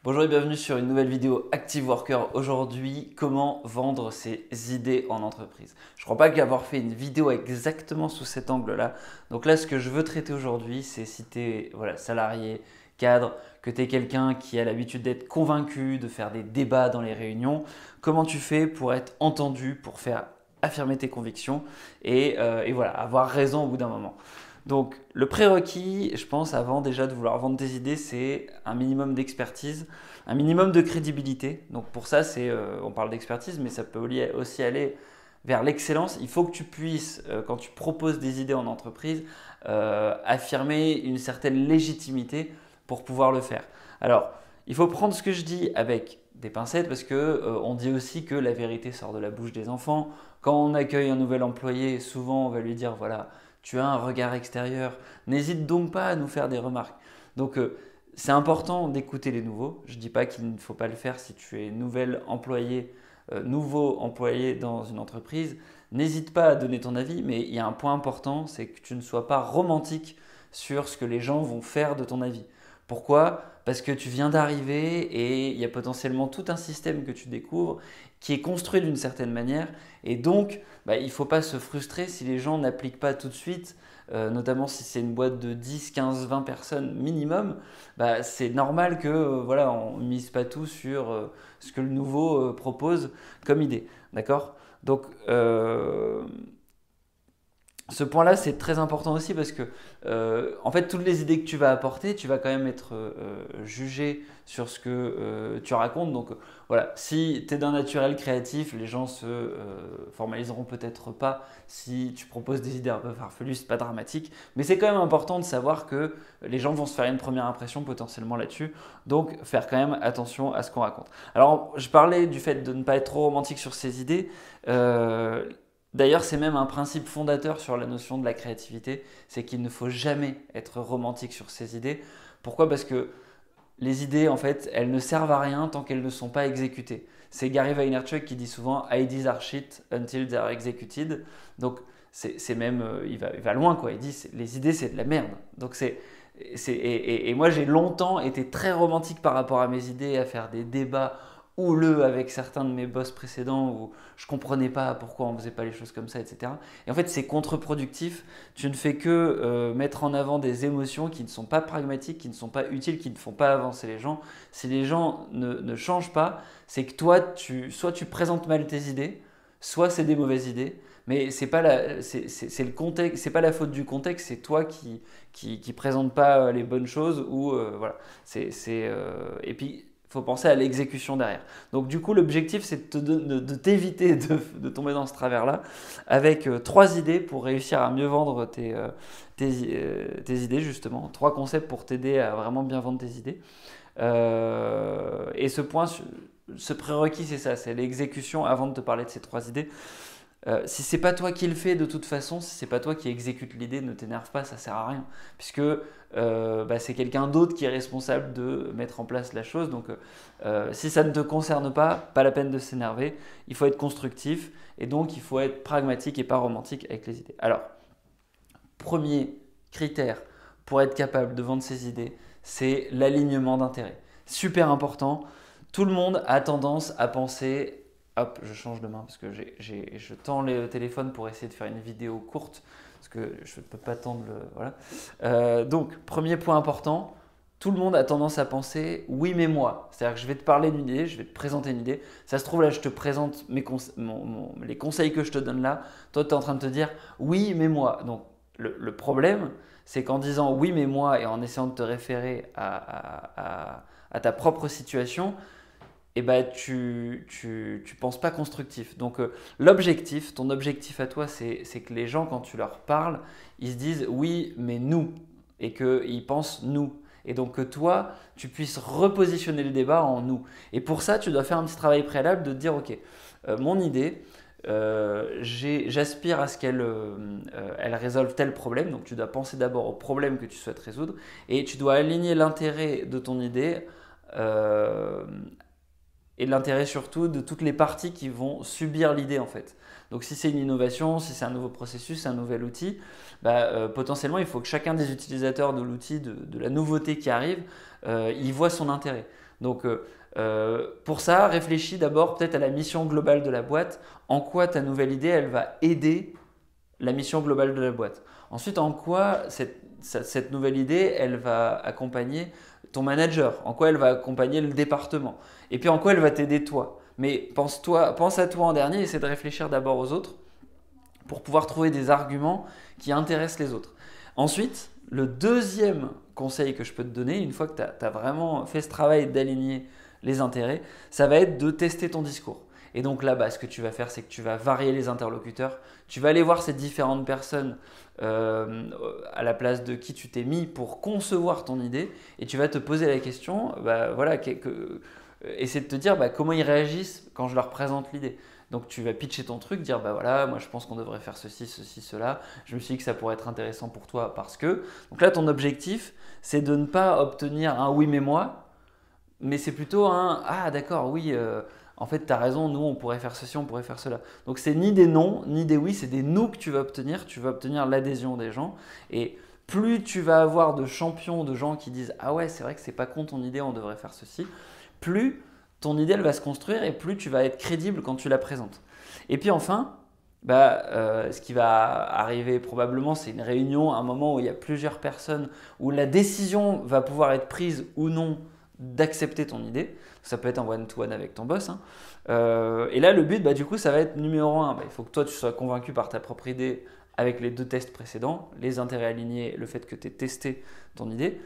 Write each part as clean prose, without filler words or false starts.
Bonjour et bienvenue sur une nouvelle vidéo Active Worker. Aujourd'hui, comment vendre ses idées en entreprise. Je ne crois pas qu'avoir fait une vidéo exactement sous cet angle-là. Donc là, ce que je veux traiter aujourd'hui, c'est si tu es salarié, cadre, que tu es quelqu'un qui a l'habitude d'être convaincu, de faire des débats dans les réunions, comment tu fais pour être entendu, pour faire affirmer tes convictions et voilà, avoir raison au bout d'un moment. Donc, le prérequis, je pense, avant déjà de vouloir vendre tes idées, c'est un minimum d'expertise, un minimum de crédibilité. Donc, pour ça, on parle d'expertise, mais ça peut aussi aller vers l'excellence. Il faut que tu puisses, quand tu proposes des idées en entreprise, affirmer une certaine légitimité pour pouvoir le faire. Alors, il faut prendre ce que je dis avec des pincettes parce que on dit aussi que la vérité sort de la bouche des enfants. Quand on accueille un nouvel employé, souvent on va lui dire voilà, tu as un regard extérieur, n'hésite donc pas à nous faire des remarques. Donc c'est important d'écouter les nouveaux. Je ne dis pas qu'il ne faut pas le faire si tu es nouveau employé dans une entreprise. N'hésite pas à donner ton avis, mais il y a un point important, c'est que tu ne sois pas romantique sur ce que les gens vont faire de ton avis. Pourquoi? Parce que tu viens d'arriver et il y a potentiellement tout un système que tu découvres qui est construit d'une certaine manière. Et donc, il ne faut pas se frustrer si les gens n'appliquent pas tout de suite, notamment si c'est une boîte de 10, 15, 20 personnes minimum. C'est normal que on ne mise pas tout sur ce que le nouveau propose comme idée. D'accord? Donc, ce point-là, c'est très important aussi parce que, en fait, toutes les idées que tu vas apporter, tu vas quand même être jugé sur ce que tu racontes. Donc, voilà, si tu es d'un naturel créatif, les gens se formaliseront peut-être pas si tu proposes des idées un peu farfelues, c'est pas dramatique. Mais c'est quand même important de savoir que les gens vont se faire une première impression potentiellement là-dessus. Donc, faire quand même attention à ce qu'on raconte. Alors, je parlais du fait de ne pas être trop romantique sur ces idées. D'ailleurs, c'est même un principe fondateur sur la notion de la créativité, c'est qu'il ne faut jamais être romantique sur ses idées. Pourquoi? Parce que les idées, en fait, elles ne servent à rien tant qu'elles ne sont pas exécutées. C'est Gary Vaynerchuk qui dit souvent "Ideas are shit until they are executed". Donc, c'est même, il va loin quoi. Il dit les idées c'est de la merde. Donc et moi j'ai longtemps été très romantique par rapport à mes idées, à faire des débats houleux avec certains de mes boss précédents où je comprenais pas pourquoi on faisait pas les choses comme ça, etc. Et en fait, c'est contre-productif. Tu ne fais que mettre en avant des émotions qui ne sont pas pragmatiques, qui ne sont pas utiles, qui ne font pas avancer les gens. Si les gens ne changent pas, c'est que toi, soit tu présentes mal tes idées, soit c'est des mauvaises idées. Mais c'est pas c'est le contexte, c'est pas la faute du contexte, c'est toi qui présente pas les bonnes choses ou voilà. Et puis il faut penser à l'exécution derrière. Donc du coup, l'objectif, c'est de t'éviter de tomber dans ce travers-là avec trois idées pour réussir à mieux vendre tes idées, justement. Trois concepts pour t'aider à vraiment bien vendre tes idées. Et ce prérequis, c'est ça, c'est l'exécution avant de te parler de ces trois idées. Si c'est pas toi qui le fais de toute façon, si c'est pas toi qui exécute l'idée, ne t'énerve pas, ça sert à rien, puisque c'est quelqu'un d'autre qui est responsable de mettre en place la chose. Donc, si ça ne te concerne pas la peine de s'énerver. Il faut être constructif et donc il faut être pragmatique et pas romantique avec les idées. Alors, premier critère pour être capable de vendre ses idées, c'est l'alignement d'intérêts. Super important. Tout le monde a tendance à penser. Hop, je change de main parce que je tends le téléphone pour essayer de faire une vidéo courte parce que je ne peux pas tendre le. Voilà. Donc, premier point important, tout le monde a tendance à penser oui, mais moi. C'est-à-dire que je vais te parler d'une idée, je vais te présenter une idée. Ça se trouve, là, je te présente les conseils que je te donne là. Toi, tu es en train de te dire oui, mais moi. Donc, le problème, c'est qu'en disant oui, mais moi et en essayant de te référer à ta propre situation, tu penses pas constructif. Donc ton objectif à toi, c'est que les gens, quand tu leur parles, ils se disent oui, mais nous, et qu'ils pensent nous. Et donc que toi, tu puisses repositionner le débat en nous. Et pour ça, tu dois faire un petit travail préalable de te dire, ok, mon idée, j'aspire à ce qu'elle résolve tel problème. Donc tu dois penser d'abord au problème que tu souhaites résoudre et tu dois aligner l'intérêt de ton idée et l'intérêt surtout de toutes les parties qui vont subir l'idée en fait. Donc si c'est une innovation, si c'est un nouveau processus, un nouvel outil, potentiellement il faut que chacun des utilisateurs de l'outil, de la nouveauté qui arrive, y voit son intérêt. Donc pour ça, réfléchis d'abord peut-être à la mission globale de la boîte, en quoi ta nouvelle idée, elle va aider la mission globale de la boîte. Ensuite, en quoi cette nouvelle idée, elle va accompagner ton manager, en quoi elle va accompagner le département, et puis en quoi elle va t'aider toi. Mais pense à toi en dernier, essaie de réfléchir d'abord aux autres pour pouvoir trouver des arguments qui intéressent les autres. Ensuite, le deuxième conseil que je peux te donner, une fois que tu as vraiment fait ce travail d'aligner les intérêts, ça va être de tester ton discours. Et donc là, ce que tu vas faire, c'est que tu vas varier les interlocuteurs. Tu vas aller voir ces différentes personnes à la place de qui tu t'es mis pour concevoir ton idée. Et tu vas te poser la question, essayer de te dire comment ils réagissent quand je leur présente l'idée. Donc tu vas pitcher ton truc, dire voilà, moi je pense qu'on devrait faire ceci, ceci, cela. Je me suis dit que ça pourrait être intéressant pour toi parce que. Donc là, ton objectif, c'est de ne pas obtenir un oui mais moi, mais c'est plutôt un ah d'accord, oui, en fait tu as raison, nous on pourrait faire ceci, on pourrait faire cela. Donc c'est ni des non, ni des oui, c'est des nous que tu vas obtenir l'adhésion des gens. Et plus tu vas avoir de champions, de gens qui disent ah ouais, c'est vrai que c'est pas con ton idée, on devrait faire ceci, plus ton idée elle va se construire et plus tu vas être crédible quand tu la présentes. Et puis enfin, ce qui va arriver probablement, c'est une réunion, un moment où il y a plusieurs personnes, où la décision va pouvoir être prise ou non d'accepter ton idée. Ça peut être un one-to-one avec ton boss. Hein. Et là, le but, du coup, ça va être numéro 1. Il faut que toi, tu sois convaincu par ta propre idée avec les 2 tests précédents, les intérêts alignés, le fait que tu aies testé ton idée.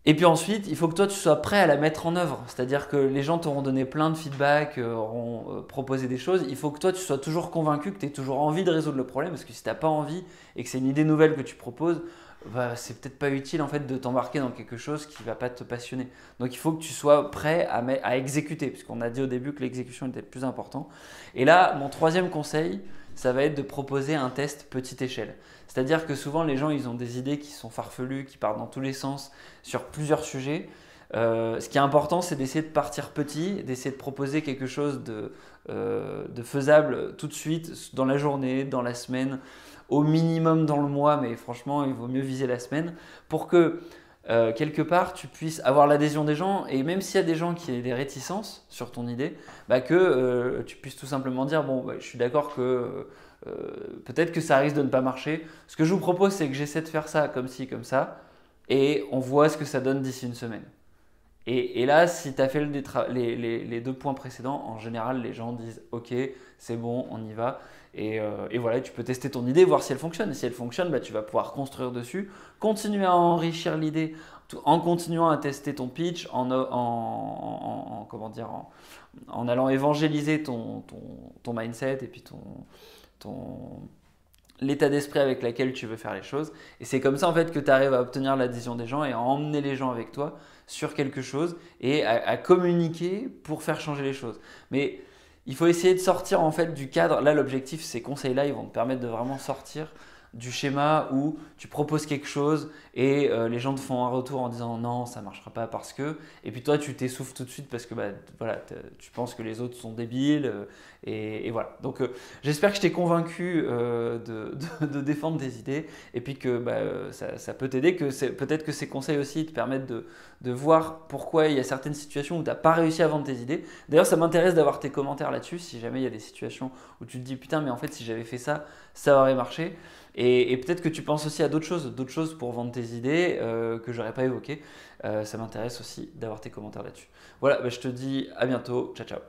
Et puis ensuite, il faut que toi, tu sois prêt à la mettre en œuvre. C'est-à-dire que les gens t'auront donné plein de feedback, auront proposé des choses. Il faut que toi, tu sois toujours convaincu, que tu aies toujours envie de résoudre le problème. Parce que si tu n'as pas envie et que c'est une idée nouvelle que tu proposes, c'est peut-être pas utile en fait de t'embarquer dans quelque chose qui ne va pas te passionner. Donc il faut que tu sois prêt à exécuter, puisqu'on a dit au début que l'exécution était le plus important. Et là, mon troisième conseil, ça va être de proposer un test petite échelle. C'est-à-dire que souvent les gens ils ont des idées qui sont farfelues, qui partent dans tous les sens sur plusieurs sujets. Ce qui est important, c'est d'essayer de partir petit, d'essayer de proposer quelque chose de faisable tout de suite, dans la journée, dans la semaine, au minimum dans le mois, mais franchement, il vaut mieux viser la semaine pour que quelque part tu puisses avoir l'adhésion des gens et même s'il y a des gens qui aient des réticences sur ton idée, que tu puisses tout simplement dire je suis d'accord que peut-être que ça risque de ne pas marcher. Ce que je vous propose, c'est que j'essaie de faire ça comme ci, comme ça et on voit ce que ça donne d'ici une semaine. Et là, si tu as fait les 2 points précédents, en général, les gens disent ok, c'est bon, on y va. Et voilà, tu peux tester ton idée, voir si elle fonctionne. Et si elle fonctionne, tu vas pouvoir construire dessus, continuer à enrichir l'idée en continuant à tester ton pitch, en allant évangéliser ton mindset et puis l'état d'esprit avec lequel tu veux faire les choses. Et c'est comme ça en fait que tu arrives à obtenir l'adhésion des gens et à emmener les gens avec toi sur quelque chose et à communiquer pour faire changer les choses. Mais il faut essayer de sortir en fait du cadre. Là, l'objectif, ces conseils-là, ils vont te permettre de vraiment sortir du schéma où tu proposes quelque chose et les gens te font un retour en disant non, ça ne marchera pas parce que. Et puis toi, tu t'essouffles tout de suite parce que tu penses que les autres sont débiles. Et voilà. Donc j'espère que je t'ai convaincu de défendre des idées et puis que ça peut t'aider. Peut-être que ces conseils aussi te permettent de voir pourquoi il y a certaines situations où tu n'as pas réussi à vendre tes idées. D'ailleurs, ça m'intéresse d'avoir tes commentaires là-dessus. Si jamais il y a des situations où tu te dis putain, mais en fait, si j'avais fait ça, ça aurait marché. Et peut-être que tu penses aussi à d'autres choses pour vendre tes idées que j'aurais pas évoquées. Ça m'intéresse aussi d'avoir tes commentaires là-dessus. Voilà, je te dis à bientôt. Ciao, ciao.